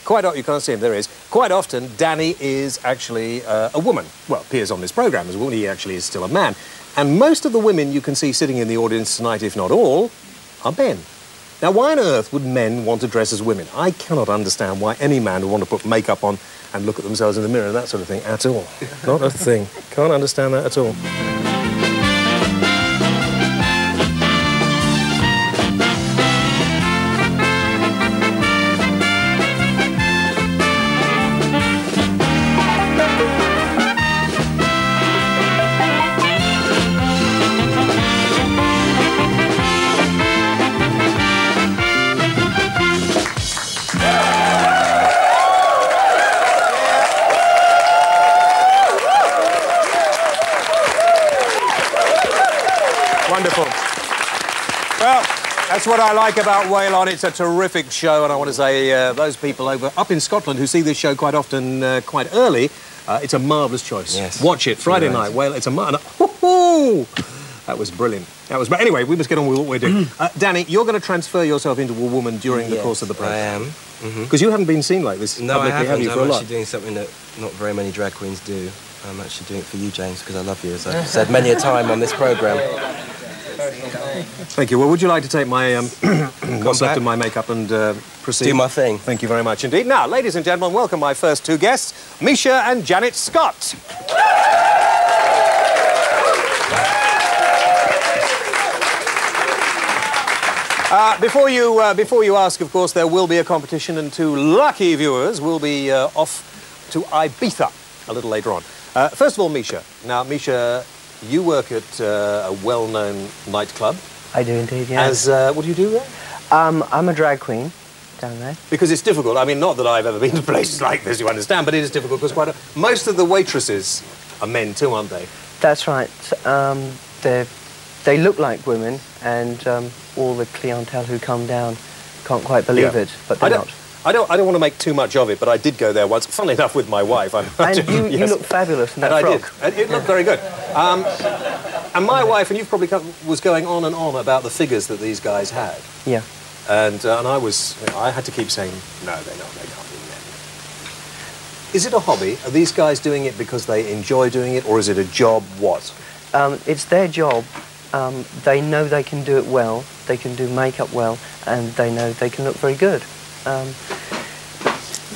you can't see him, there he is. Quite often, Danny is actually a woman. Well, appears on this programme as a woman, he actually is still a man. And most of the women you can see sitting in the audience tonight, if not all, are men. Now, why on earth would men want to dress as women? I cannot understand why any man would want to put makeup on and look at themselves in the mirror and that sort of thing at all. Not a thing. Can't understand that at all. Wonderful. Well, that's what I like about Whale On. It's a terrific show, and I want to say those people up in Scotland who see this show quite often, quite early, it's a marvellous choice. Yes. Watch it, Friday night, Whale. It's a... That was brilliant. But anyway, we must get on with what we're doing. Danny, you're going to transfer yourself into a woman during the course of the programme. I am. Because you haven't been seen like this publicly, have you, for a lot? I'm actually doing something that not very many drag queens do. I'm actually doing it for you, James, because I love you, as I've said many a time on this programme. Thank you. Well, would you like to take my what's left of my makeup and proceed? Do my thing. Thank you very much indeed. Now, ladies and gentlemen, welcome my first two guests, Misha and Janet Scott. Before you ask, of course, there will be a competition, and two lucky viewers will be off to Ibiza a little later on. First of all, Misha. Now, Misha, you work at a well-known nightclub. I do indeed, yes. As, what do you do there? I'm a drag queen down there. Because it's difficult. I mean, not that I've ever been to places like this, you understand, but it is difficult because most of the waitresses are men too, aren't they? That's right. They look like women, and all the clientele who come down can't quite believe it, but they're not. I don't want to make too much of it, but I did go there once, funnily enough, with my wife. You look fabulous in that frock. I did. It looked very good. And my wife, and you've probably was going on and on about the figures that these guys had. Yeah. And I had to keep saying, no, they can't be men. Is it a hobby? Are these guys doing it because they enjoy doing it, or is it a job? What? It's their job. They know they can do it well, they can do makeup well, and they know they can look very good.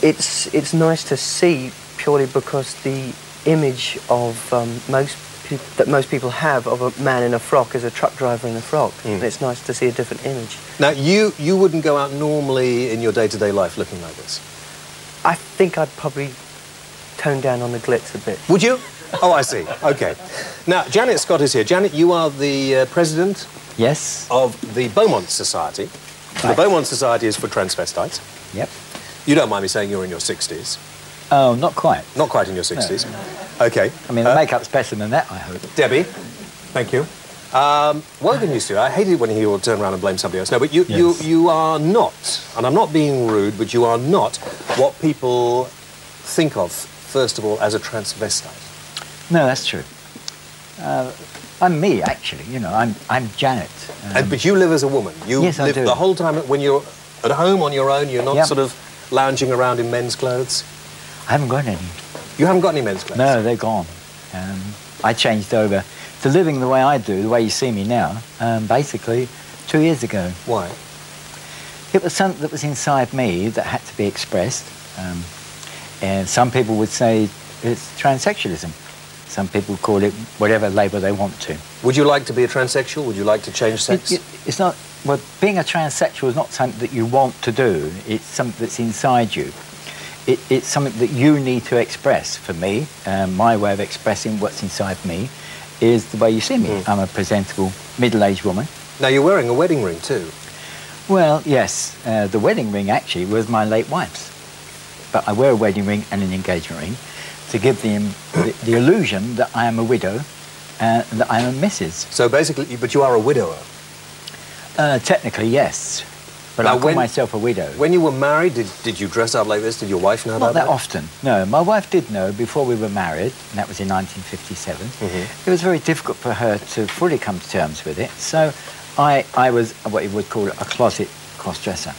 It's nice to see, purely because the image of that most people have of a man in a frock is a truck driver in a frock. And it's nice to see a different image. Now, you wouldn't go out normally in your day-to-day life looking like this? I think I'd probably tone down on the glitz a bit. Would you? Oh, I see. OK. Now, Janet Scott is here. Janet, you are the president... Yes. ...of the Beaumont Society. Right. The Beaumont Society is for transvestites. Yep. You don't mind me saying you're in your 60s? Oh, not quite. Not quite in your 60s? No. OK. I mean, the makeup's better than that, I hope. Debbie, thank you. Well, good news to you. I hate it when you turn around and blame somebody else. No, but you are not, and I'm not being rude, but you are not what people think of, first of all, as a transvestite. No, that's true. I'm me, actually. You know, I'm Janet. But you live as a woman. You yes, live I do. The whole time when you're at home on your own. You're not sort of lounging around in men's clothes. I haven't got any. You haven't got any men's clothes? No, they're gone. I changed over to living the way I do, the way you see me now, basically 2 years ago. Why? It was something that was inside me that had to be expressed. And some people would say it's transsexualism. Some people call it whatever label they want to. Would you like to be a transsexual? Would you like to change sex? It's not... Well, being a transsexual is not something that you want to do. It's something that's inside you. It's something that you need to express. For me, my way of expressing what's inside me is the way you see me. I'm a presentable, middle-aged woman. Now, you're wearing a wedding ring, too. Well, yes. The wedding ring, actually, was my late wife's. But I wear a wedding ring and an engagement ring to give the illusion that I am a widow and that I am a Mrs. So basically, but you are a widower? Technically, yes. But I call myself a widow. When you were married, did you dress up like this? Did your wife know about that? Not that often, no. My wife did know before we were married, and that was in 1957. It was very difficult for her to fully come to terms with it, so I was what you would call a closet cross-dresser.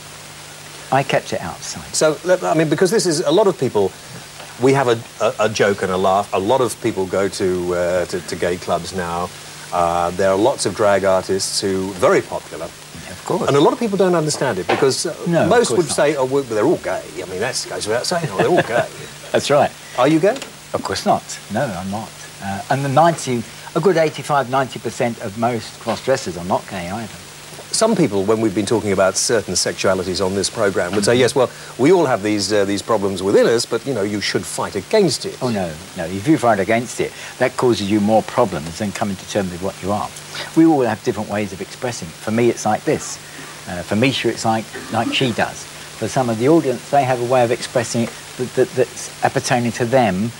I kept it outside. So, I mean, because this is a lot of people. We have a joke and a laugh. A lot of people go to gay clubs now. There are lots of drag artists who are very popular. Of course. And a lot of people don't understand it because No, most of would course say, oh, well, they're all gay. I mean, that goes without saying. Oh, they're all gay. That's right. Are you gay? Of course not. No, I'm not. And a good 85–90% of most cross-dressers are not gay either. Some people, when we've been talking about certain sexualities on this programme, would say, yes, well, we all have these problems within us, but, you know, you should fight against it. Oh, no. If you fight against it, that causes you more problems than coming to terms with what you are. We all have different ways of expressing it. For me, it's like this. For Misha, it's like she does. For some of the audience, they have a way of expressing it that's appertaining to them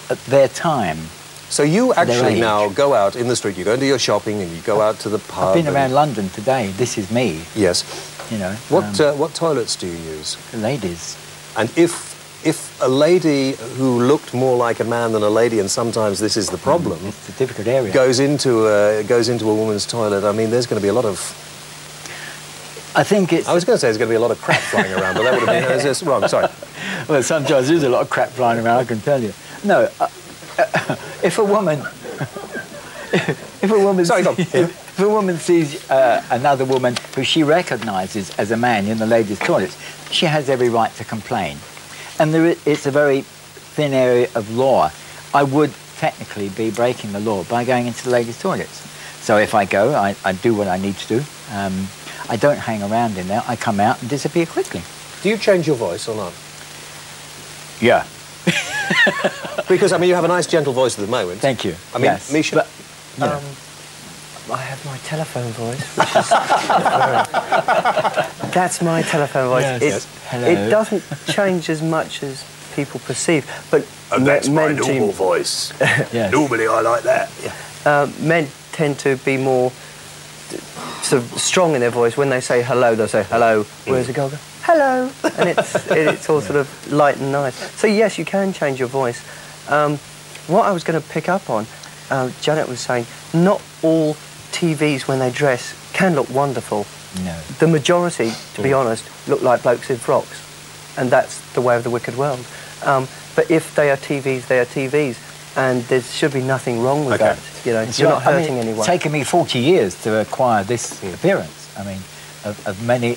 at their time. So you actually now go out in the street, you go and do your shopping and you go out to the pub. I've been around London today. This is me. Yes. You know. What toilets do you use? Ladies. And if a lady who looked more like a man than a lady, and sometimes this is the problem, It's a difficult area. goes into a woman's toilet, I mean, there's going to be a lot of... I think it's... I was going to say there's going to be a lot of crap flying around, but that would have been wrong, sorry. Well, sometimes there's a lot of crap flying around, I can tell you. No, if a woman... Sorry, go on. If a woman sees another woman who she recognises as a man in the ladies' toilets, she has every right to complain. And it's a very thin area of law. I would technically be breaking the law by going into the ladies' toilets. So if I go, I do what I need to do. I don't hang around in there. I come out and disappear quickly. Do you change your voice or not? Yeah. Because, I mean, you have a nice, gentle voice at the moment. Thank you. I mean, yes. Misha... But, you know. I have my telephone voice, which is... That's my telephone voice. Yes. Hello. It doesn't change as much as people perceive, but... And that's my normal voice. Yes. Normally I like that. Yeah. Men tend to be more sort of strong in their voice. When they say hello, they'll say hello, whereas a girl goes, hello, and it's all sort of light and nice. So yes, you can change your voice. What I was going to pick up on, Janet was saying, not all TVs when they dress can look wonderful. No. The majority, to be honest, look like blokes in frocks, and that's the way of the wicked world. But if they are TVs, they are TVs, and there should be nothing wrong with that. You know, you're not hurting anyone. It's taken me 40 years to acquire this appearance. I mean, of many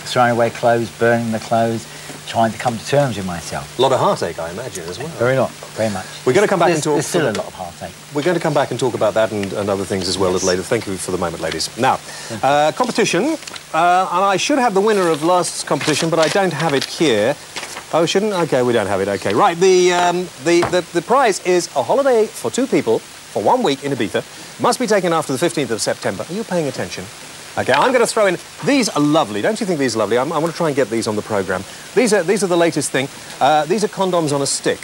throwing away clothes, burning the clothes, trying to come to terms with myself. A lot of heartache, I imagine, as well. Very much. We're going to come back and talk... There's still a lot of heartache. We're going to come back and talk about that and other things as well later. Thank you for the moment, ladies. Now, competition. And I should have the winner of last competition, but I don't have it here. Oh, shouldn't? OK, we don't have it. OK, right. The prize is a holiday for 2 people for 1 week in Ibiza. Must be taken after the 15th of September. Are you paying attention? OK, I'm going to throw in... These are lovely. Don't you think these are lovely? I want to try and get these on the programme. These are the latest thing. These are condoms on a stick.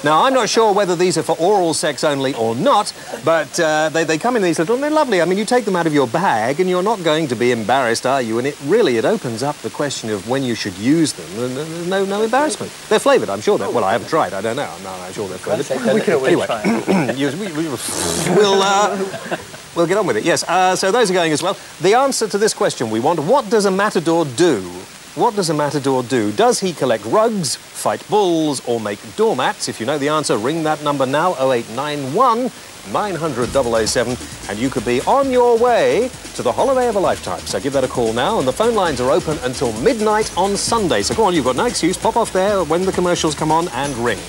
Now, I'm not sure whether these are for oral sex only or not, but they come in these little... And they're lovely. I mean, you take them out of your bag and you're not going to be embarrassed, are you? And it opens up the question of when you should use them. And there's no embarrassment. They're flavoured, I'm sure. Well, I haven't tried. I don't know. I'm sure they're flavoured. We can always try it. We'll get on with it, yes. So those are going as well. The answer to this question we want, what does a matador do? What does a matador do? Does he collect rugs, fight bulls, or make doormats? If you know the answer, ring that number now, 0891 900 007, and you could be on your way to the holiday of a lifetime. So give that a call now, and the phone lines are open until midnight on Sunday. So go on, you've got no excuse. Pop off there when the commercials come on and ring.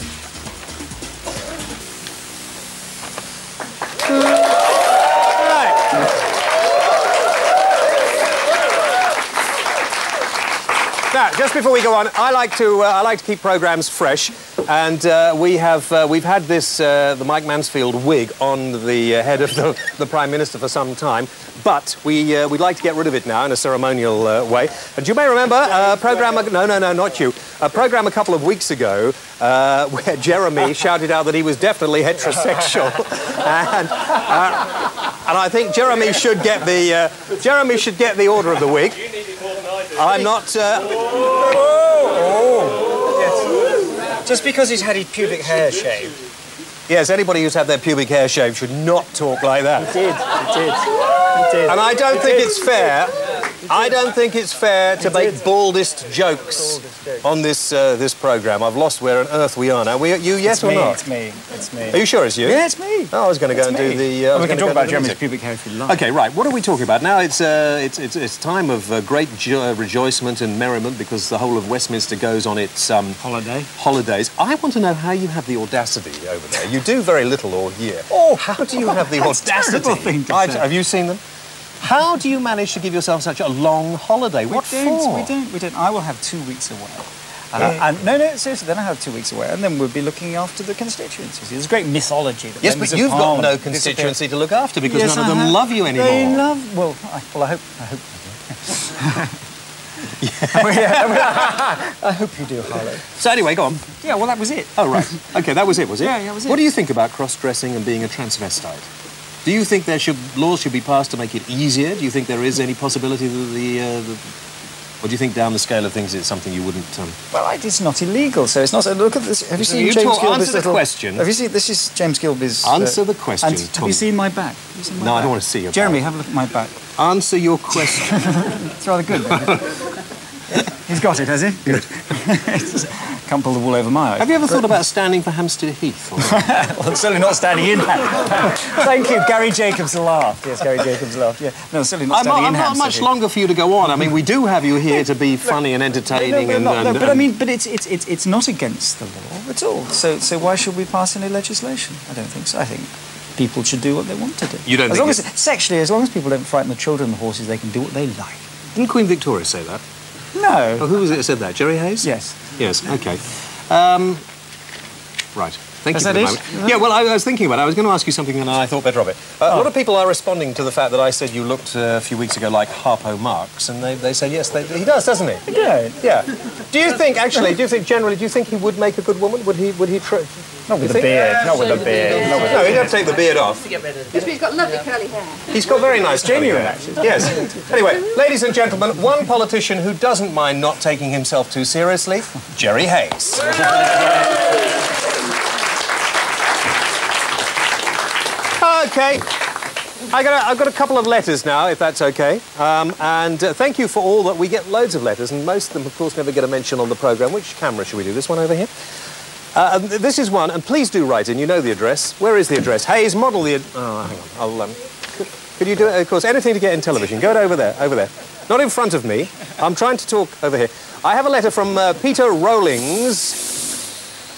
Now, just before we go on, I like to keep programmes fresh, and we've had this the Mike Mansfield wig on the head of the Prime Minister for some time, but we'd like to get rid of it now in a ceremonial way. And you may remember a programme... No, not you. A programme a couple of weeks ago where Jeremy shouted out that he was definitely heterosexual, and I think Jeremy should get the Order of the Wig. I'm not... Yes. Just because he's had his pubic hair shaved. Yes, anybody who's had their pubic hair shaved should not talk like that. He did. And I don't think it's fair I don't think it's fair to make baldest jokes on this programme. I've lost where on earth we are now. You yes or not? It's me. It's me. Are you sure it's you? Yeah, it's me. Oh, I was going to go and do the... we can talk about Jeremy's pubic hair if you like. OK, right. What are we talking about? Now it's time of great rejoicement and merriment because the whole of Westminster goes on its... holidays. I want to know how you have the audacity over there. You do very little all year. Oh, how do you have the audacity? Terrible thing to say. Have you seen them? How do you manage to give yourself such a long holiday? What for? We don't. I will have 2 weeks away. And no, seriously, then I have 2 weeks away, and then we'll be looking after the constituencies. There's a great mythology. That yes, but you've got no constituency to look after because none of them love you anymore. They love... Well, I hope... I hope you do, Harlow. So anyway, go on. Yeah, well, that was it. Oh, right. OK, that was it, was it? Yeah, that was it. What do you think about cross-dressing and being a transvestite? Do you think laws should be passed to make it easier? Do you think there is any possibility that or do you think down the scale of things it's something you wouldn't... Well, it's not illegal, so it's not... Look at this. Have you seen James Gilby's Answer the question. Have you seen... This is James Gilby's... Answer the question, and have you seen my back? No, I don't want to see your Jeremy, back. have a look at my back. Answer your question. It's rather good, He's got it, has he? Good. Can't pull the wool over my eyes. Have you ever thought about standing for Hampstead Heath? Well, I'm certainly not standing in that. Thank you, Gary Jacobs laughed. Yes, Gary Jacobs laughed. Yeah. No, certainly not standing in Hampstead. I'm not much longer for you to go on. I mean, we do have you here to be funny and entertaining but I mean, it's not against the law at all. So why should we pass any legislation? I don't think so. I think people should do what they want to do. You don't as think long as sexually, as long as people don't frighten the children and the horses, they can do what they like. Didn't Queen Victoria say that? No. Oh, who was it that said that? Jerry Hayes? Yes. Yes, OK. Right. Thank you Is for that the it? moment. Yeah, well, I was thinking about it. I was going to ask you something and I thought better of it. A lot of people are responding to the fact that I said you looked a few weeks ago like Harpo Marx, and they say, yes, he does, doesn't he? Yeah. Yeah. Do you think he would make a good woman? Would he try... Not with the beard. Not with the beard. No, he'd have to take the beard off. Yes, but he's got lovely curly hair. He's got very nice genuine, actually. Yes. Anyway, ladies and gentlemen, one politician who doesn't mind not taking himself too seriously, Jerry Hayes. OK. I've got a couple of letters now, if that's OK. Thank you for all that. We get loads of letters, and most of them, of course, never get a mention on the programme. Which camera should we do? This one over here? This is one, and please do write in. You know the address. Where is the address? Hayes, model the... Oh, hang on. Could you do it? Of course, anything to get in television. Go over there, over there. Not in front of me. I'm trying to talk over here. I have a letter from Peter Rowlings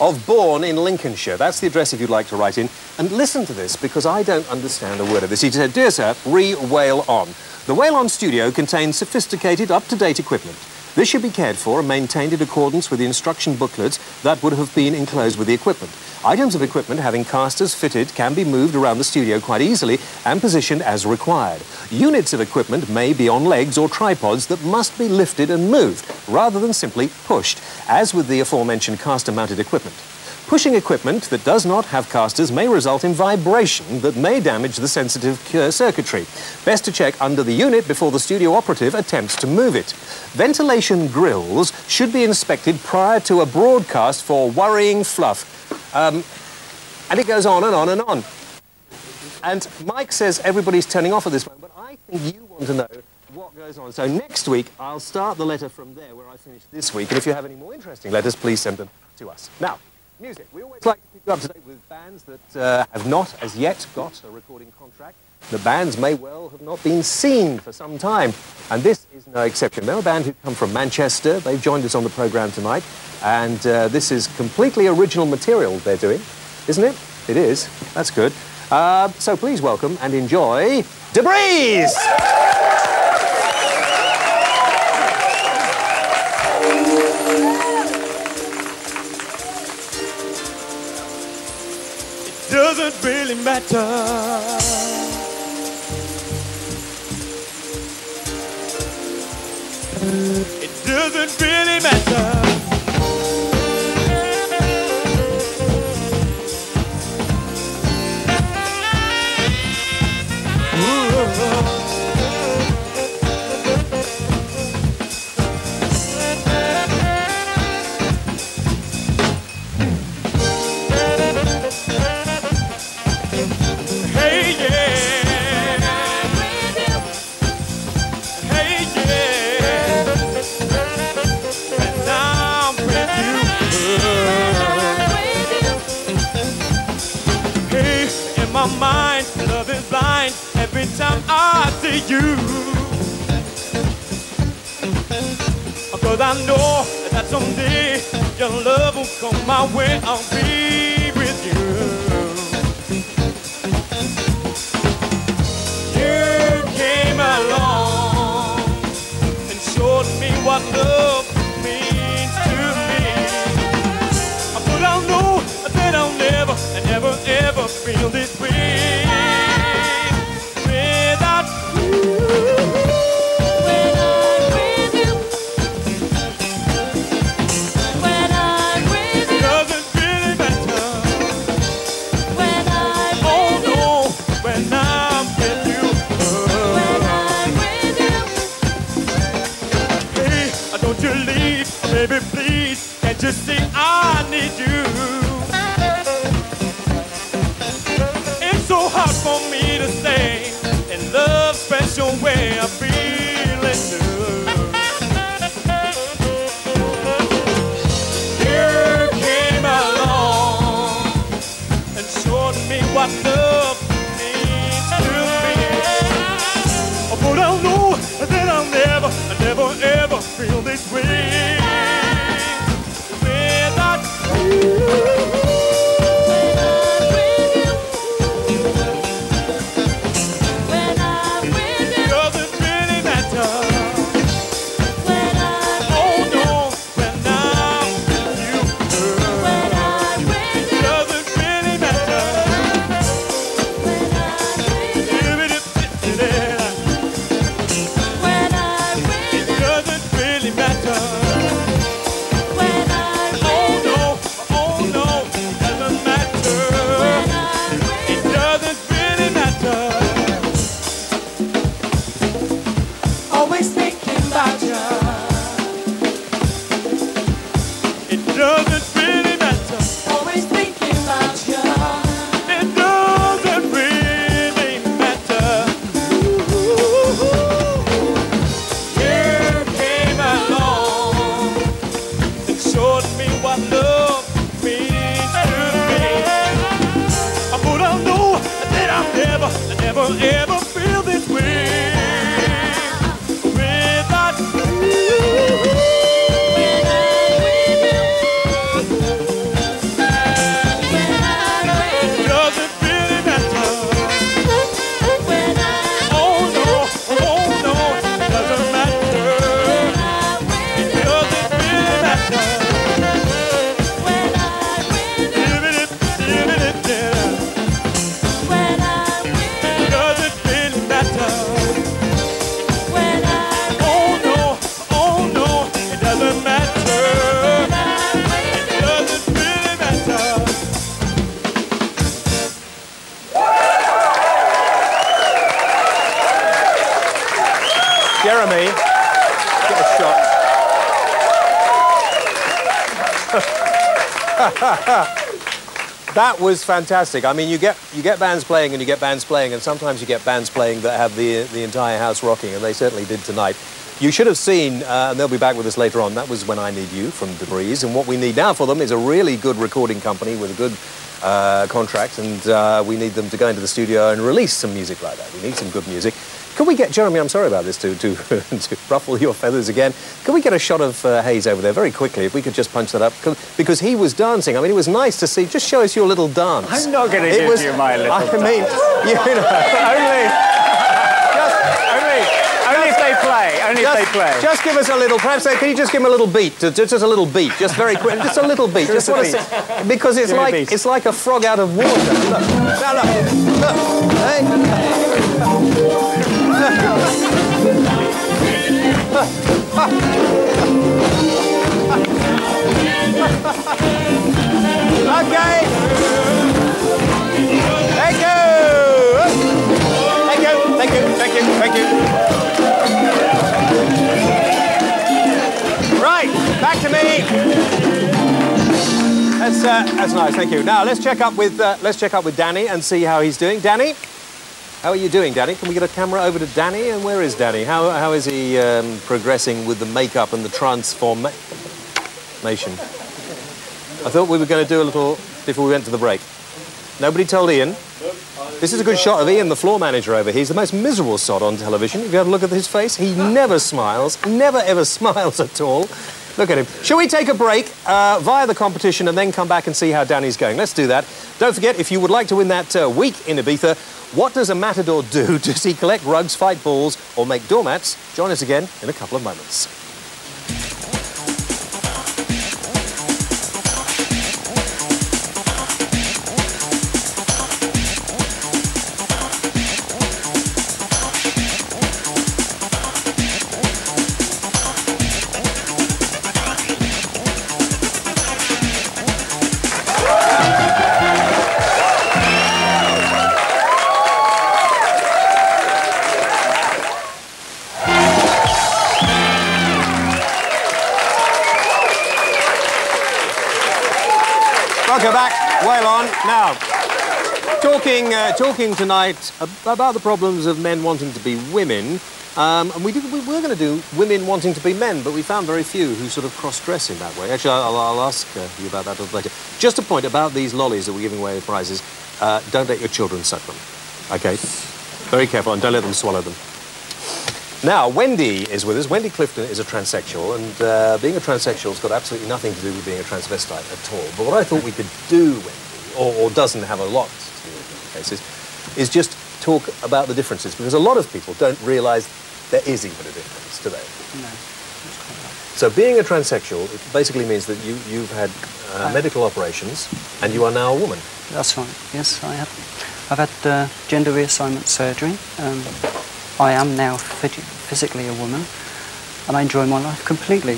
of Bourne in Lincolnshire. That's the address if you'd like to write in. And listen to this, because I don't understand a word of this. He said, "Dear sir, re-Whale On. The Whale On studio contains sophisticated, up-to-date equipment. This should be cared for and maintained in accordance with the instruction booklets that would have been enclosed with the equipment. Items of equipment having casters fitted can be moved around the studio quite easily and positioned as required. Units of equipment may be on legs or tripods that must be lifted and moved, rather than simply pushed, as with the aforementioned caster-mounted equipment. Pushing equipment that does not have casters may result in vibration that may damage the sensitive circuitry. Best to check under the unit before the studio operative attempts to move it. Ventilation grills should be inspected prior to a broadcast for worrying fluff." And it goes on and on and on. And Mike says everybody's turning off at this moment, but I think you want to know what goes on. So next week, I'll start the letter from there where I finished this week. And if you have any more interesting letters, please send them to us. Now, music. We always like to keep you up to date with bands that have not as yet got a recording contract. The bands may well have not been seen for some time, and this is no exception. They're a band who come from Manchester. They've joined us on the programme tonight, and this is completely original material they're doing, isn't it? It is. That's good. So please welcome and enjoy Debris! Doesn't really matter. It doesn't really matter. Hey, yeah. Hey, yeah. my mind. Love is blind every time I see you. Cause I know that someday your love will come my way. I'll be with you. You came along and showed me what love means to me. But I know that I'll never, never, ever feel this way without you. Baby, please, can't you see I need you? It's so hard for me to stay in love's special way of feeling new. You came along and showed me what love means to me. But I know that I'll never, never, ever feel this way. Jeremy, get a shot. That was fantastic. I mean, you get bands playing and you get bands playing, and sometimes you get bands playing that have the entire house rocking, and they certainly did tonight. You should have seen, and they'll be back with us later on, that was When I Need You from Debreeze, and what we need now for them is a really good recording company with a good contract, and we need them to go into the studio and release some music like that. We need some good music. Can we get, Jeremy, I'm sorry about this, to ruffle your feathers again. Can we get a shot of Hayes over there very quickly, if we could just punch that up? Because he was dancing. I mean, it was nice to see. Just show us your little dance. I'm not going to give you my little dance. I mean, you know. Only if they play. Only if they play. Just give us a little, perhaps, can you just give him a little beat? Just a little beat, just very quick. Just a little beat. Just want to see, because it's like a frog out of water. Look. Now look. Hey. Okay. Thank you. Thank you. Thank you. Thank you. Thank you. Right, back to me. That's nice. Thank you. Now let's check up with Danny and see how he's doing. Danny, how are you doing, Danny? Can we get a camera over to Danny? And where is Danny? How is he progressing with the makeup and the transformation? I thought we were going to do a little before we went to the break. Nobody told Ian? This is a good shot of Ian, the floor manager over here. He's the most miserable sod on television. If you have a look at his face, he never smiles, never ever smiles at all. Look at him. Shall we take a break via the competition and then come back and see how Danny's going? Let's do that. Don't forget, if you would like to win that week in Ibiza, what does a matador do? Does he collect rugs, fight balls, or make doormats? Join us again in a couple of moments. Welcome back. Well on. Now, talking tonight about the problems of men wanting to be women. And we were going to do women wanting to be men, but we found very few who sort of cross-dress in that way. Actually, I'll ask you about that a little later. Just a point about these lollies that we're giving away as prizes. Don't let your children suck them. OK? Very careful, and don't let them swallow them. Now, Wendy is with us. Wendy Clifton is a transsexual, and being a transsexual has got absolutely nothing to do with being a transvestite at all. But what I thought we could do, Wendy, or doesn't have a lot to do in many cases, is just talk about the differences, because a lot of people don't realise there is even a difference, do they? No. So being a transsexual, it basically means that you've had medical operations, and you are now a woman. That's right, yes, I have. I've had gender reassignment surgery. I am now physically a woman, and I enjoy my life completely.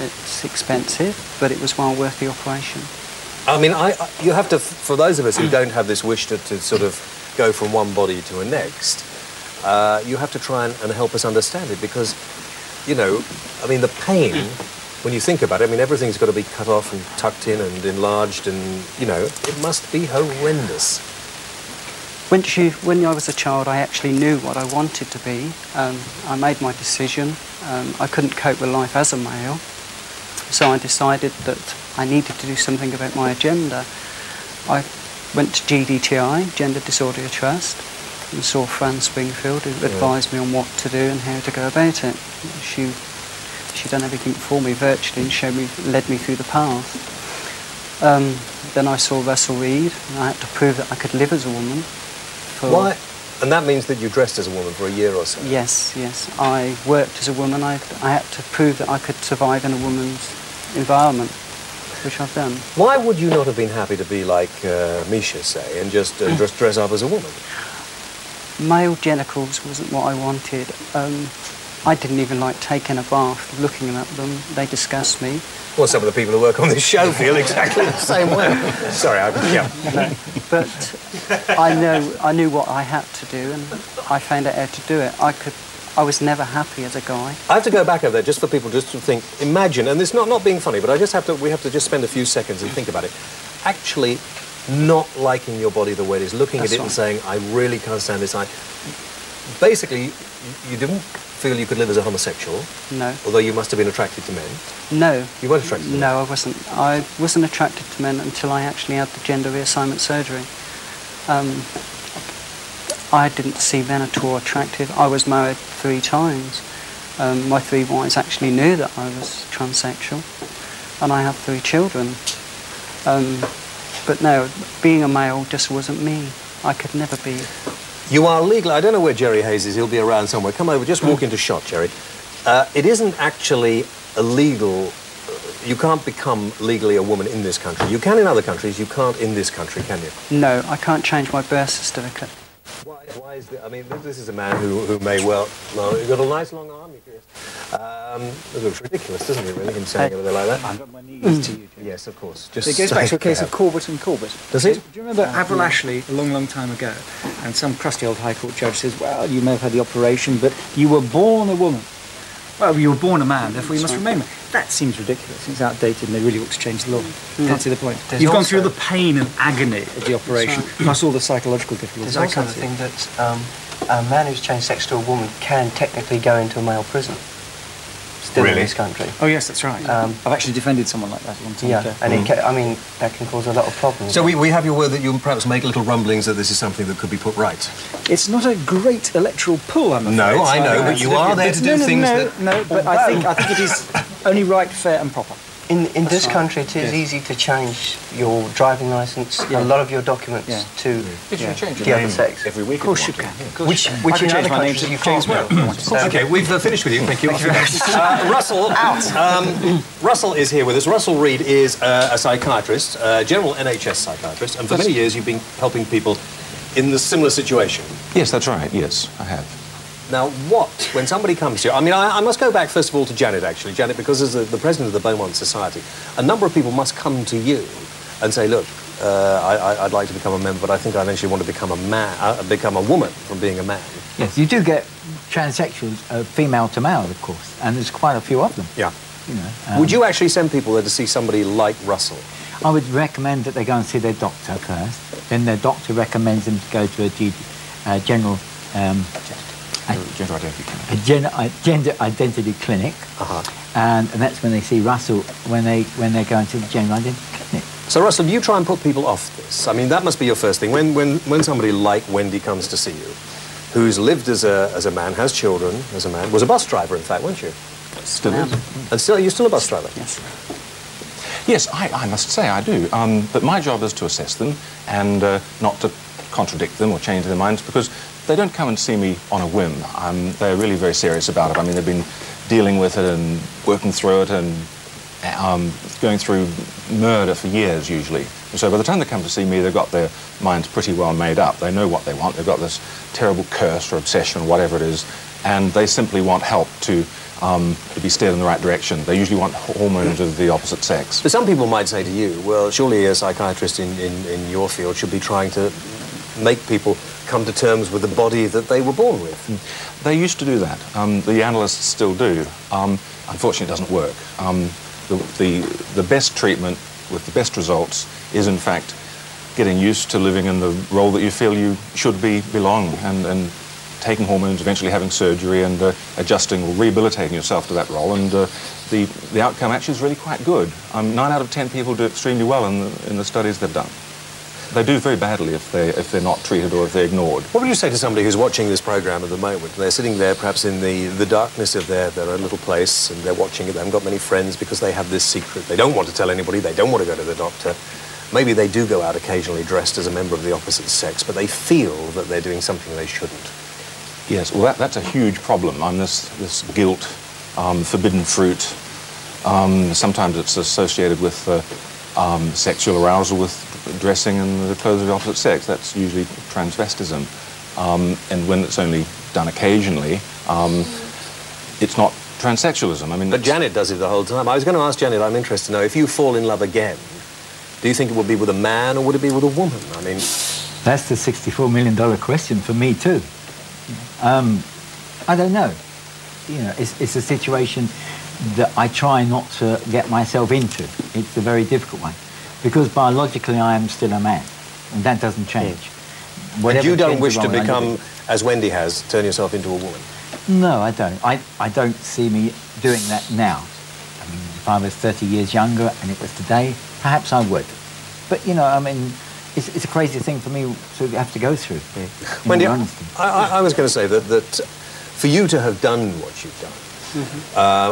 It's expensive, but it was well worth the operation. I mean, you have to, for those of us who don't have this wish to sort of go from one body to a next, you have to try and help us understand it, because, you know, I mean, the pain, when you think about it, I mean, everything's got to be cut off and tucked in and enlarged, and, you know, it must be horrendous. When I was a child, I actually knew what I wanted to be. I made my decision. I couldn't cope with life as a male, so I decided that I needed to do something about my agenda. I went to GDTI, Gender Disorder Trust, and saw Fran Springfield, who advised me on what to do and how to go about it. She done everything for me virtually and led me through the path. Then I saw Russell Reed, and I had to prove that I could live as a woman. Why? And that means that you dressed as a woman for a year or so? Yes, yes. I worked as a woman. I had to prove that I could survive in a woman's environment, which I've done. Why would you not have been happy to be like Misha, say, and just dress up as a woman? Male genitals wasn't what I wanted. I didn't even like taking a bath, looking at them. They disgust me. Well, some of the people who work on this show feel exactly the same way. Sorry, yeah. But I knew what I had to do, and I found out how to do it. I was never happy as a guy. I have to go back over there just for people just to think. Imagine, and it's not being funny, but we have to just spend a few seconds and think about it. Actually, not liking your body the way it is, looking at it and saying, I really can't stand this. Basically, you didn't feel you could live as a homosexual? No. Although you must have been attracted to men? No. You weren't attracted to men? No, I wasn't. I wasn't attracted to men until I actually had the gender reassignment surgery. I didn't see men at all attractive. I was married 3 times. My 3 wives actually knew that I was transsexual, and I have 3 children. But no, being a male just wasn't me. I could never be. You are legal. I don't know where Jerry Hayes is. He'll be around somewhere. Come over. Just walk into shot, Jerry. It isn't actually illegal. You can't become legally a woman in this country. You can in other countries. You can't in this country, can you? No, I can't change my birth certificate. Why is that? I mean, this is a man who may well... No, he's got a nice long arm, you curious. It looks ridiculous, doesn't it, really, him standing over there like that? I've got my knees to you, Jim. Yes, of course. It goes back to a case of Corbett and Corbett. Does it? Do you remember Avril Ashley a long, long time ago? And some crusty old High Court judge says, well, you may have had the operation, but you were born a woman. Well, you were born a man, therefore you must remain a man. That seems ridiculous. It's outdated and they really ought to change the law. Can't see the point. You've gone through the pain and agony of the operation, plus all the psychological difficulties. There's also the thing that a man who's changed sex to a woman can technically go into a male prison. still in Really? this country. Oh yes, that's right. I've actually defended someone like that a long time ago. And I mean, that can cause a lot of problems. So we have your word that you'll perhaps make little rumblings that this is something that could be put right. It's not a great electoral pull, I'm afraid. No, I know, but you are there to do things that... No, but I think it is only right, fair and proper. In this country, it is easy to change your driving licence, a lot of your documents to the other sex. Every week. Of course you can. Which in other countries you can't. Okay, we've finished with you. Thank you. Russell, Russell is here with us. Russell Reed is a psychiatrist, general NHS psychiatrist, and for many years you've been helping people in the similar situation. Yes, that's right. Yes, I have. Now, when somebody comes to you... I mean, I must go back, first of all, to Janet, actually. Janet, because as the president of the Beaumont Society, a number of people must come to you and say, look, I'd like to become a member, but I think I eventually want to become a man, become a woman from being a man. Yes, you do get transsexuals, female to male, of course, and there's quite a few of them. Yeah. You know, would you actually send people there to see somebody like Russell? I would recommend that they go and see their doctor first. Then their doctor recommends them to go to a general... gender identity clinic, and that's when they see Russell when they're going to the gender identity clinic. So Russell, do you try and put people off this? I mean, that must be your first thing. When somebody like Wendy comes to see you, who's lived as a man, has children as a man, was a bus driver, in fact, weren't you? Still is. And are you still a bus driver? Yes. Yes, I must say I do. But my job is to assess them and not to contradict them or change their minds, because they don't come and see me on a whim. They're really very serious about it. I mean, they've been dealing with it and working through it and going through murder for years, usually. And so by the time they come to see me, they've got their minds pretty well made up. They know what they want. They've got this terrible curse or obsession, whatever it is, and they simply want help to be steered in the right direction. They usually want hormones of the opposite sex. But some people might say to you, well, surely a psychiatrist in your field should be trying to make people come to terms with the body that they were born with. They used to do that. The analysts still do. Unfortunately, it doesn't work. The best treatment with the best results is, in fact, getting used to living in the role that you feel you should belong, and taking hormones, eventually having surgery and adjusting or rehabilitating yourself to that role. And the outcome actually is really quite good. 9 out of 10 people do extremely well in the studies they've done. They do very badly if they're not treated or if they're ignored. What would you say to somebody who's watching this programme at the moment? They're sitting there perhaps in the darkness of their own little place, and they're watching it. They haven't got many friends because they have this secret. They don't want to tell anybody. They don't want to go to the doctor. Maybe they do go out occasionally dressed as a member of the opposite sex, but they feel that they're doing something they shouldn't. Yes, well, that's a huge problem. This guilt, forbidden fruit. Sometimes it's associated with sexual arousal with dressing in the clothes of the opposite sex. That's usually transvestism. And when it's only done occasionally, it's not transsexualism. I mean, but Janet does it the whole time. I was going to ask Janet, I'm interested to know, if you fall in love again, do you think it would be with a man or would it be with a woman? I mean... That's the $64 million question for me, too. I don't know. You know, it's a situation that I try not to get myself into. It's a very difficult one. Because biologically I am still a man, and that doesn't change. And you don't wish to become, as Wendy has, turn yourself into a woman? No, I don't. I don't see me doing that now. I mean, if I was 30 years younger and it was today, perhaps I would. But, you know, I mean, it's a crazy thing for me to have to go through. Wendy, I was going to say that for you to have done what you've done,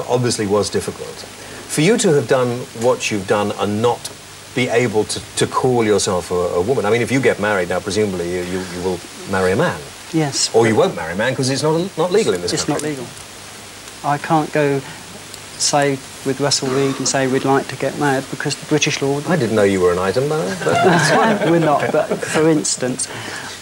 obviously was difficult. For you to have done what you've done and not be able to call yourself a woman. I mean, if you get married now, presumably you will marry a man. Yes. Or you won't marry a man because it's not legal in this country. It's not legal. I can't go, say, with Russell Reed and say we'd like to get married because the British law... I didn't know you were an item, though. We're not, but for instance,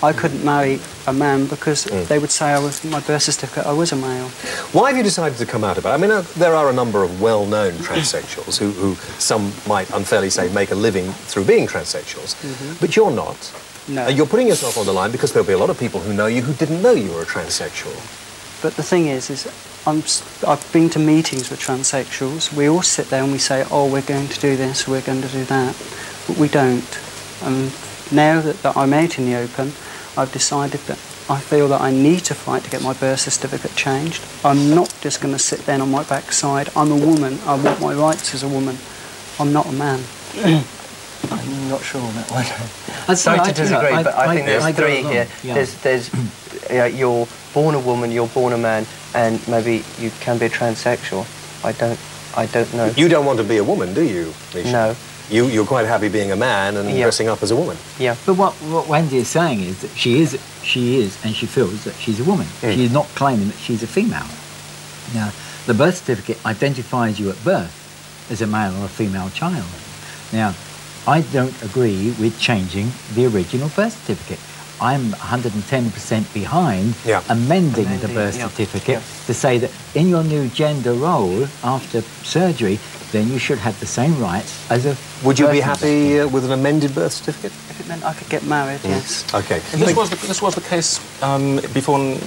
I couldn't marry a man because they would say my birth certificate, I was a male. Why have you decided to come out about it? I mean, there are a number of well-known transsexuals who some might unfairly say make a living through being transsexuals, but you're not. No. You're putting yourself on the line because there'll be a lot of people who know you who didn't know you were a transsexual. But the thing is I've been to meetings with transsexuals. We all sit there and we say, oh, we're going to do this, we're going to do that, but we don't. And now that I'm out in the open, I've decided that I feel that I need to fight to get my birth certificate changed. I'm not just going to sit there on my backside. I'm a woman. I want my rights as a woman. I'm not a man. I'm not sure on that one. Sorry to disagree, but I think there's three here. Yeah. There's you're born a woman, you're born a man, and maybe you can be a transsexual. I don't know. You don't want to be a woman, do you, Misha? No. You're quite happy being a man and dressing up as a woman. Yeah. But what Wendy is saying is that she is, and she feels that she's a woman. She is not claiming that she's a female. Now, the birth certificate identifies you at birth as a male or a female child. Now, I don't agree with changing the original birth certificate. I'm 110% behind amending the birth certificate to say that in your new gender role after surgery, then you should have the same rights as a... Would you be happy with an amended birth certificate? If it meant I could get married, yes. Okay. This was the case before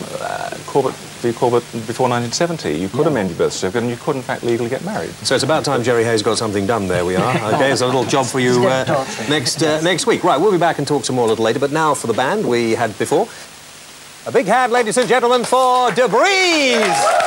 Corbett v. Corbett before 1970. You could amend your birth certificate and you could, in fact, legally get married. So it's about time Jerry Hayes got something done. There we are. Okay, it's a little job for you next week. Right, we'll be back and talk some more a little later, but now for the band we had before. A big hand, ladies and gentlemen, for Debreeze!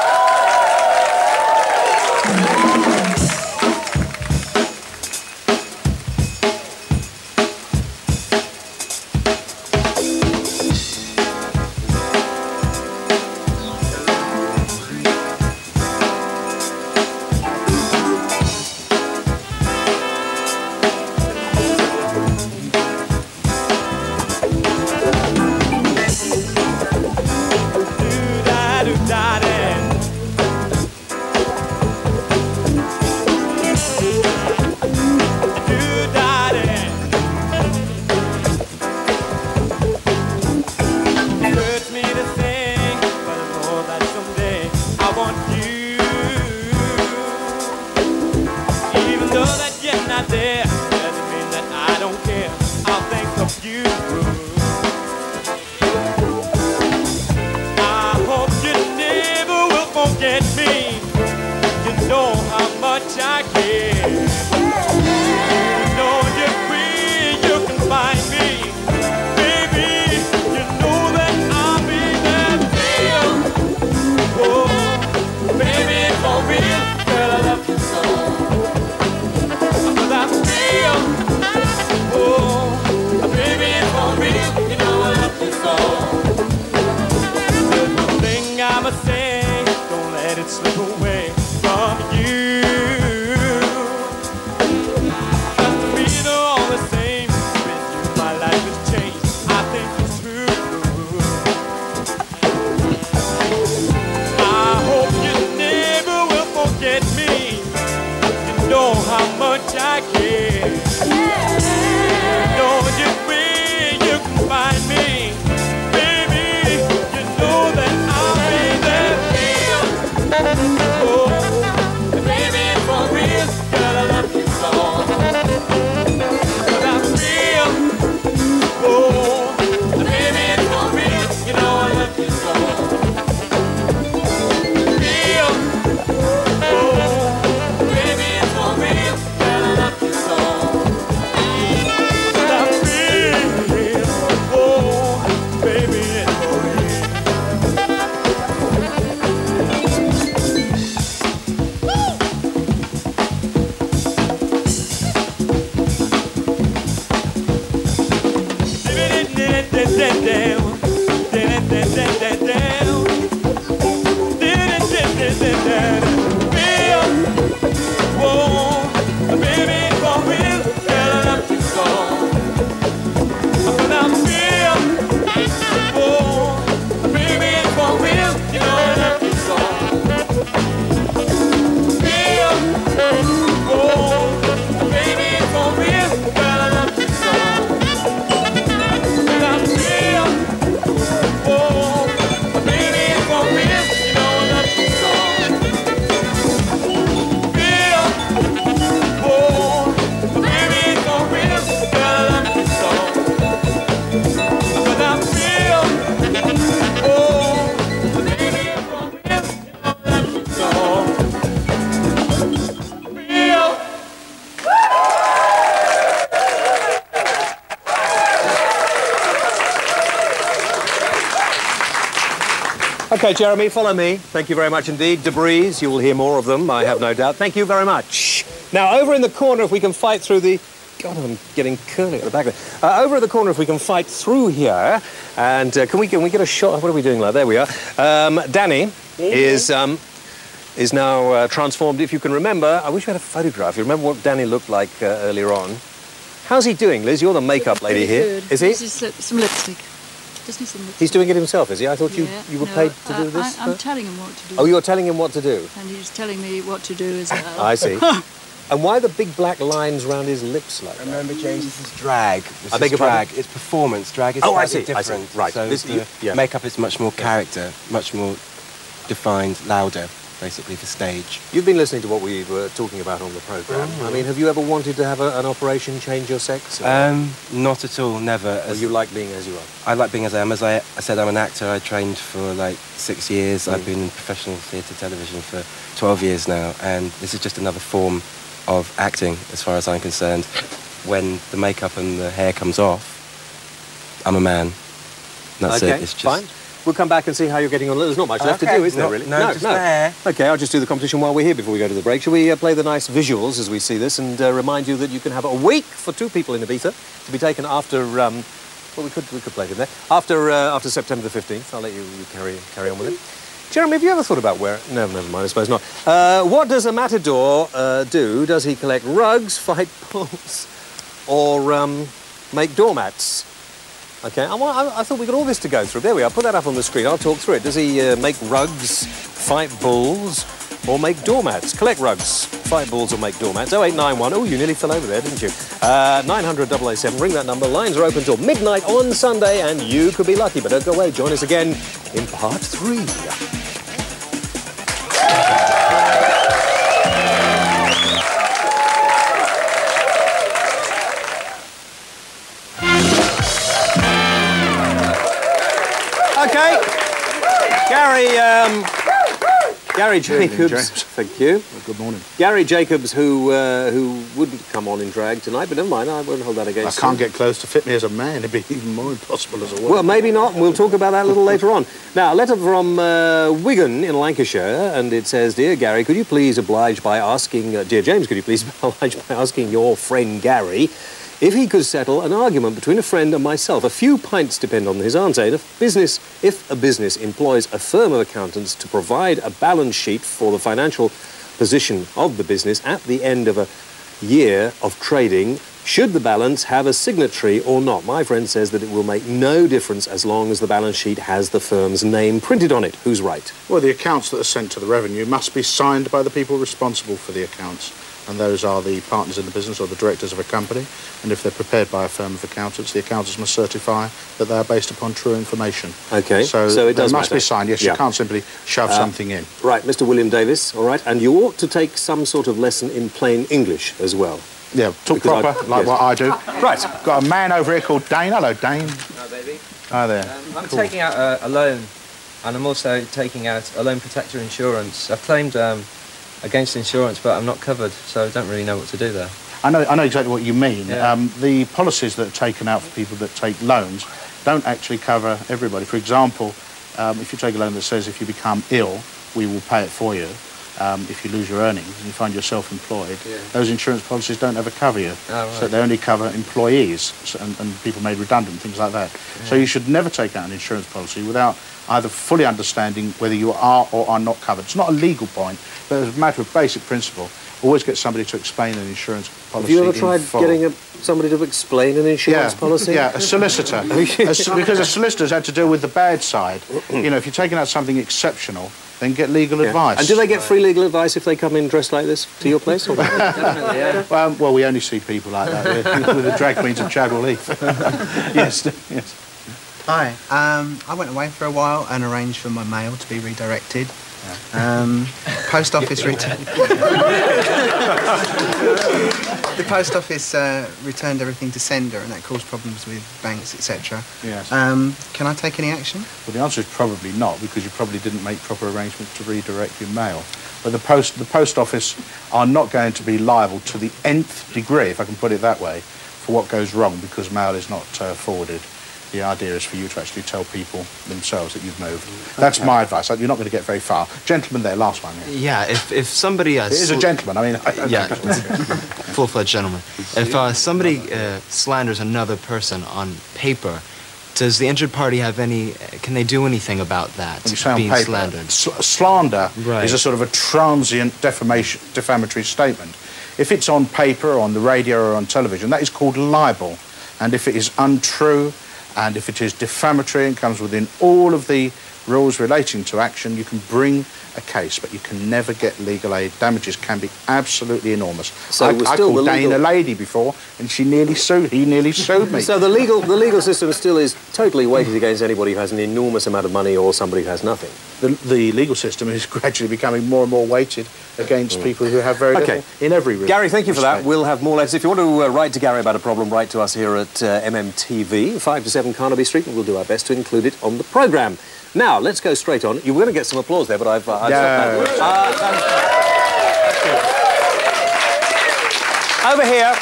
OK, Jeremy, follow me. Thank you very much indeed. Debris, you will hear more of them, I have no doubt. Thank you very much. Now, over in the corner, if we can fight through the... God, I'm getting curly at the back there. Over at the corner, if we can fight through here, and can we get a shot? What are we doing like? There we are. Danny is now transformed. If you can remember, I wish we had a photograph. You remember what Danny looked like earlier on? How's he doing, Liz? You're the makeup lady here. Good. Is he? This is some lipstick. Just need some lipstick. He's doing it himself, is he? I thought you were paid to do this. I'm telling him what to do. Oh, you're telling him what to do? And he's telling me what to do as well. I see. And why the big black lines round his lips like that? Remember, James, this is drag. I beg your pardon? It's performance. Drag is slightly different. I see. Right. So yeah. makeup is much more character, much more defined, louder, basically, for stage. You've been listening to what we were talking about on the programme. I mean, have you ever wanted to have an operation change your sex? Not at all, never. Or you like being as you are? I like being as I am. As I said, I'm an actor. I trained for like 6 years. I've been in professional theatre television for 12 years now, and this is just another form of acting, as far as I'm concerned. When the makeup and the hair comes off, I'm a man. That's it. It's just... fine. We'll come back and see how you're getting on. There's not much left to do, is there, really? No, just there. OK, I'll just do the competition while we're here before we go to the break. Shall we play the nice visuals as we see this and remind you that you can have a week for 2 people in Ibiza to be taken after... well, we could play it in there. After September the 15th. I'll let you carry on with it. Jeremy, have you ever thought about where... No, never mind, I suppose not. What does a matador do? Does he collect rugs, fight bulls, or make doormats? OK, I thought we got all this to go through. There we are, put that up on the screen. I'll talk through it. Does he make rugs, fight bulls, or make doormats? Collect rugs, fight bulls, or make doormats. 0891... Oh, you nearly fell over there, didn't you? 900 007. Ring that number. Lines are open till midnight on Sunday, and you could be lucky. But don't go away. Join us again in part 3. OK. Gary Jacobs. Thank you. Well, good morning. Gary Jacobs, who wouldn't come on in drag tonight, but never mind, I won't hold that against I can't get close to fit me as a man. It'd be even more impossible as a woman. Well, maybe not. We'll talk about that a little later on. Now, a letter from Wigan in Lancashire, and it says, Dear Gary, could you please oblige by asking... Dear James, could you please oblige by asking your friend Gary if he could settle an argument between a friend and myself? A few pints depend on his answer. If a business employs a firm of accountants to provide a balance sheet for the financial position of the business at the end of a year of trading, should the balance have a signatory or not? My friend says that it will make no difference as long as the balance sheet has the firm's name printed on it. Who's right? Well, the accounts that are sent to the revenue must be signed by the people responsible for the accounts. And those are the partners in the business or the directors of a company. And if they're prepared by a firm of accountants, the accountants must certify that they are based upon true information. OK, so it does must be signed, yes. Yeah. You can't simply shove something in. Right, Mr. William Davis, all right. And you ought to take some sort of lesson in plain English as well. Yeah, talk proper, like what I do. Right. Got a man over here called Dane. Hello, Dane. Hello, baby. Hi there. I'm taking out a loan, and I'm also taking out a loan protector insurance. I've claimed against insurance, but I'm not covered, so I don't really know what to do there. I know exactly what you mean. Yeah. The policies that are taken out for people that take loans don't actually cover everybody. For example, if you take a loan that says if you become ill, we will pay it for you. If you lose your earnings and you find yourself employed, those insurance policies don't ever cover you. Oh, right. So they only cover employees and people made redundant, things like that. Yeah. So you should never take out an insurance policy without either fully understanding whether you are or are not covered. It's not a legal point, but as a matter of basic principle, always get somebody to explain an insurance policy. Have you ever tried getting somebody to explain an insurance policy? Yeah, a solicitor. Because a solicitor's had to deal with the bad side. You know, if you're taking out something exceptional, then get legal advice. And do they get free legal advice if they come in dressed like this to your place? Or Definitely, yeah. Well, we only see people like that with the drag queens of Chadwell Heath. Yes. Hi. I went away for a while and arranged for my mail to be redirected. Post office returned. The post office returned everything to sender, and that caused problems with banks, etc. Yes. Can I take any action? Well, the answer is probably not, because you probably didn't make proper arrangements to redirect your mail. But the post office are not going to be liable to the nth degree, if I can put it that way, for what goes wrong because mail is not forwarded. the idea is for you to actually tell people themselves that you've moved. That's my advice. You're not going to get very far. Gentleman there, last one. Yeah, if somebody... it is a gentleman, I mean... yeah, full-fledged gentleman. If somebody slanders another person on paper, does the injured party have any... can they do anything about that, When you say on being paper, slandered? Slander Right. is a sort of a transient defamatory statement. If it's on paper, or on the radio, or on television, that is called libel. And if it is untrue, and if it is defamatory and comes within all of the rules relating to action, you can bring a case, but you can never get legal aid. Damages can be absolutely enormous. So I called Dane a lady before, and he nearly sued me. So the legal system still is totally weighted against anybody who has an enormous amount of money or somebody who has nothing. The legal system is gradually becoming more and more weighted against people who have very little in every respect. Gary, thank you for that. We'll have more letters. If you want to write to Gary about a problem, write to us here at MMTV, 5 to 7 Carnaby Street, and we'll do our best to include it on the programme. Now, let's go straight on. You were going to get some applause there, but I've stopped that. Over here.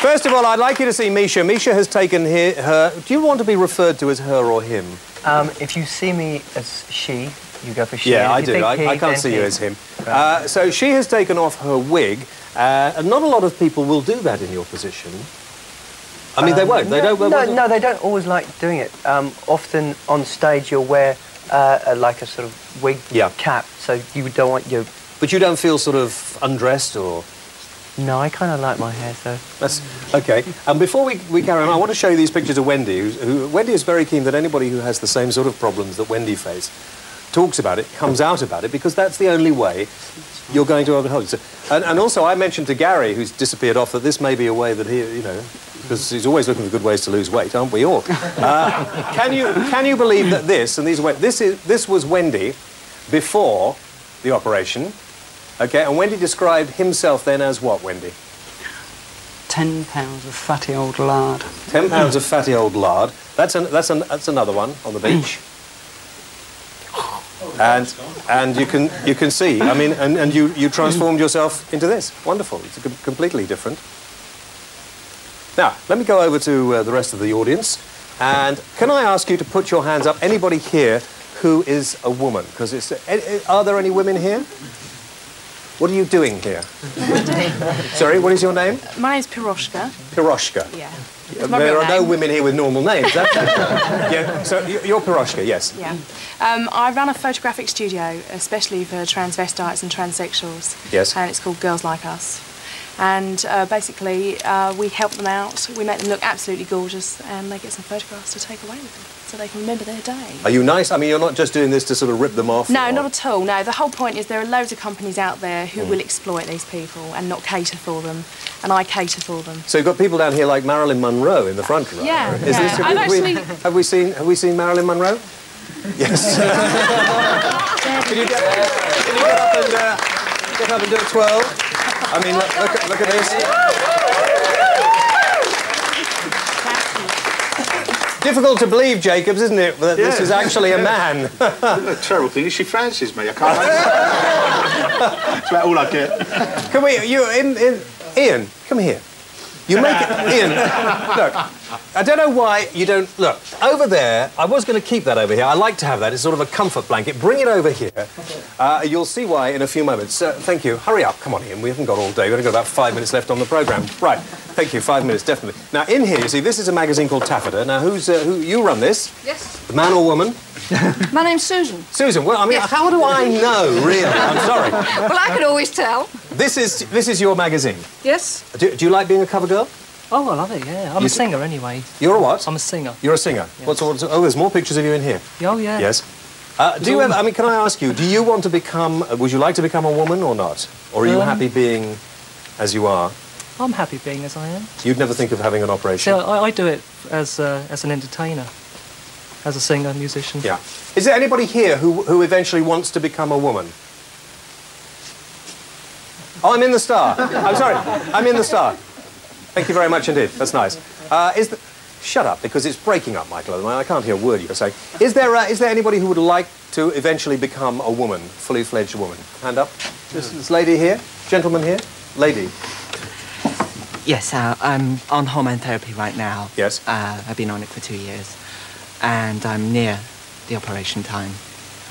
First of all, I'd like you to see Misha. Misha has taken her... Do you want to be referred to as her or him? If you see me as she, you go for she. Yeah, I do. I can't see you as him. So she has taken off her wig, and not a lot of people will do that in your position. I mean, they won't. They don't. No, they don't always like doing it. Often on stage, you'll wear like a sort of wig cap, so you don't want your... But you don't feel sort of undressed or... No, I kind of like my hair, so... That's OK. And before we carry on, I want to show you these pictures of Wendy. Wendy is very keen that anybody who has the same sort of problems that Wendy faced talks about it, comes out about it, because that's the only way you're going to overcome it. So, and also, I mentioned to Gary, who's disappeared off, that this may be a way that he, you know, because he's always looking for good ways to lose weight, aren't we all? Can you believe that this was Wendy before the operation? OK, and Wendy described himself then as what, Wendy? 10 pounds of fatty old lard. 10 pounds of fatty old lard. That's another one on the beach. And you can see, I mean, and you transformed yourself into this. Wonderful. It's completely different. Now, let me go over to the rest of the audience. And can I ask you to put your hands up? Anybody here who is a woman? Because are there any women here? What are you doing here? Sorry, what is your name? My name's Piroshka. Piroshka. Yeah. There are no women here with normal names. Yeah. So you're Piroshka, yes. Yeah. I run a photographic studio, especially for transvestites and transsexuals. Yes. And it's called Girls Like Us. And basically, we help them out. We make them look absolutely gorgeous, and they get some photographs to take away with them, so they can remember their day. Are you nice? I mean, you're not just doing this to sort of rip them off? No, not at all. No, the whole point is there are loads of companies out there who will exploit these people and not cater for them, and I cater for them. So you've got people down here like Marilyn Monroe in the front, right? Yeah. Is this, have we seen Marilyn Monroe? Yes. Can you get up and do a twirl? I mean, look at this. Difficult to believe, Jacobs, isn't it, that this is actually a man? The terrible thing is she fancies me. I can't. That's about all I get. Can we? Ian, come here. You make it, Ian. Look, I don't know why you don't look over there. I was going to keep that over here. I like to have that. It's sort of a comfort blanket. Bring it over here. You'll see why in a few moments. Thank you. Hurry up. Come on, Ian. We haven't got all day. We've only got about 5 minutes left on the programme. Right. Thank you. 5 minutes, definitely. Now, in here, you see, this is a magazine called Taffeta. Now, who you run this? Yes. The man or woman? My name's Susan. Susan. Well, I mean, how do I know, really? I'm sorry. Well, I can always tell. This is your magazine. Yes. Do you like being a cover girl? Oh, I love it, yeah. I'm a singer anyway. You're a what? I'm a singer. You're a singer? Yes. Oh, there's more pictures of you in here. Oh, yeah. Yes. Do you ever, I mean, can I ask you, do you want to become, would you like to become a woman or not? Or are you happy being as you are? I'm happy being as I am. You'd never think of having an operation? So I do it as an entertainer, as a singer, musician. Yeah. Is there anybody here who eventually wants to become a woman? Oh, I'm in the Star. I'm sorry. I'm in the Star. Thank you very much indeed. That's nice. Shut up, because it's breaking up, Michael. I can't hear a word you're saying. Is there anybody who would like to eventually become a woman, fully fledged woman? Hand up. This lady here, gentleman here, lady. Yes, I'm on hormone therapy right now. Yes. I've been on it for 2 years, and I'm near the operation time.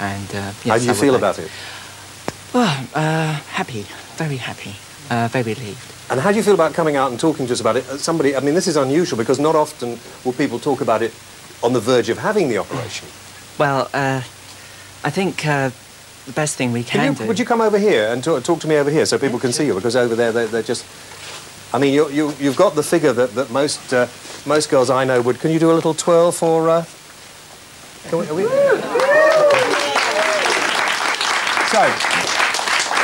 And yes, how do you feel about it? Well, happy, very happy, very relieved. And how do you feel about coming out and talking to us about it? Somebody, I mean, this is unusual because not often will people talk about it on the verge of having the operation. Well, I think the best thing we can do... Would you come over here and talk to me over here so people can see you? Because over there, they're just... I mean, you've got the figure that most girls I know would... Can you do a little twirl for... So,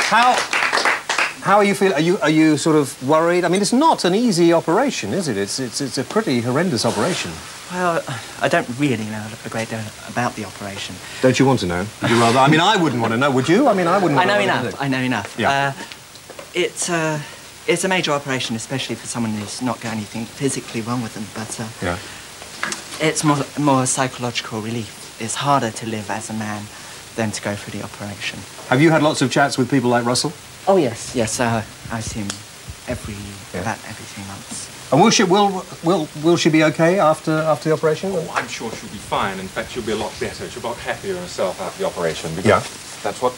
how are you feeling? Are you sort of worried? I mean, it's not an easy operation, is it? It's a pretty horrendous operation. Well, I don't really know a great deal about the operation. Don't you want to know? Would you rather? I mean, I wouldn't want to know. Would you? I mean, I wouldn't. I know enough. I know enough. Yeah. It's a major operation, especially for someone who's not got anything physically wrong with them. But yeah. It's more psychological relief. It's harder to live as a man than to go through the operation. Have you had lots of chats with people like Russell? Oh yes, yes. I see him about every 3 months. And will she be okay after the operation? Oh, I'm sure she'll be fine. In fact, she'll be a lot better. She'll be a lot happier in herself after the operation. Because that's what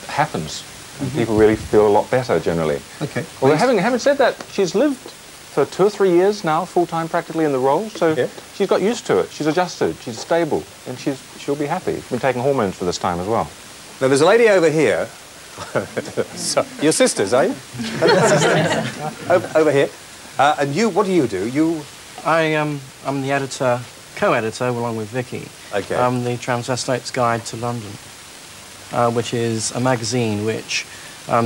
happens. And people really feel a lot better generally. Okay. Well, having said that, she's lived for 2 or 3 years now, full-time practically in the role, so she's got used to it. She's adjusted, she's stable, and she'll be happy. She's been taking hormones for this time as well. Now, there's a lady over here. So, your sisters, are you? Over here. And you, what do you do? I'm the editor, co-editor, along with Vicky. Okay. I'm the Transvestite's Guide to London, which is a magazine which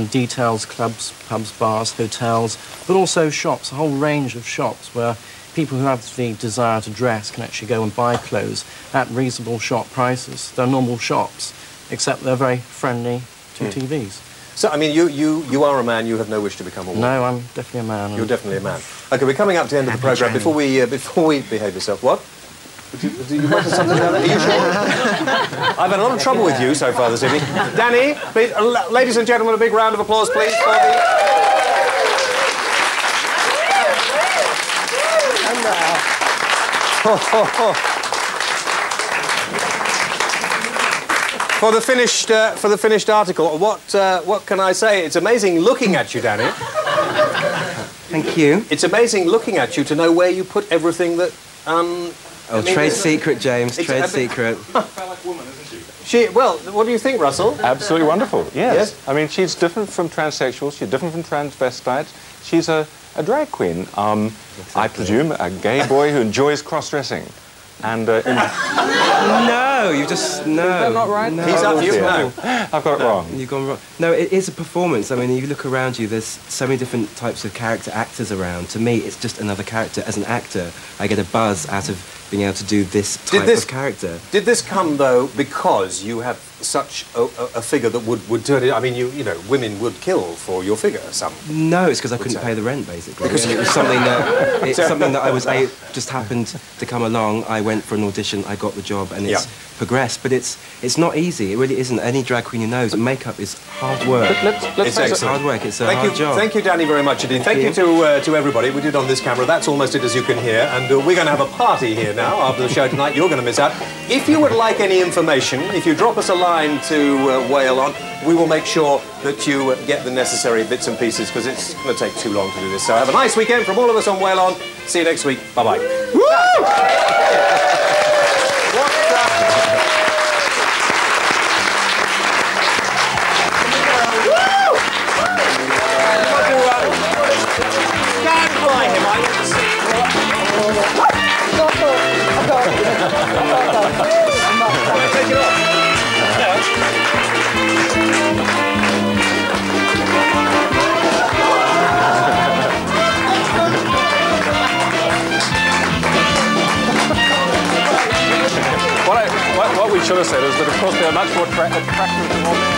details clubs, pubs, bars, hotels, but also shops, a whole range of shops where people who have the desire to dress can actually go and buy clothes at reasonable shop prices. They're normal shops, except they're very friendly to TVs. So, I mean, you are a man, you have no wish to become a woman? No, I'm definitely a man. You're definitely a man. OK, we're coming up to the end of the programme. Before we behave yourself, what? Do you want something down there? Are you sure? I've had a lot of trouble with you so far this evening. Danny, please, ladies and gentlemen, a big round of applause, please, for the finished article. What can I say? It's amazing looking at you, Danny. Thank you. It's amazing looking at you to know where you put everything that. Oh, trade secret, James. Trade secret. Well, what do you think, Russell? Absolutely wonderful. Yes. I mean, she's different from transsexuals. She's different from transvestites. She's a drag queen. I presume a gay boy who enjoys cross-dressing. And no, you just no. Is that not right? No. He's up you. No, I've got it wrong. You've gone wrong. No, it is a performance. I mean, you look around you. There's so many different types of character actors around. To me, it's just another character. As an actor, I get a buzz out of being able to do this type of character. Did this come though because you have such a figure that would turn it? I mean, you know, women would kill for your figure. Some. No, it's because I couldn't pay the rent, basically. Because it was something that I was just happened to come along. I went for an audition, I got the job, and it's progressed. But it's not easy. It really isn't. Any drag queen who knows makeup is hard work. It's hard work. It's a hard job. Thank you, Danny, very much indeed. Thank you to everybody. We did on this camera. That's almost it, as you can hear. And we're going to have a party here now after the show tonight. You're going to miss out. If you would like any information, if you drop us a line to Whale On, we will make sure that you get the necessary bits and pieces because it's going to take too long to do this. So have a nice weekend from all of us on Whale On. See you next week. Bye-bye. What we should have said is that, of course, they're much more attractive to more men.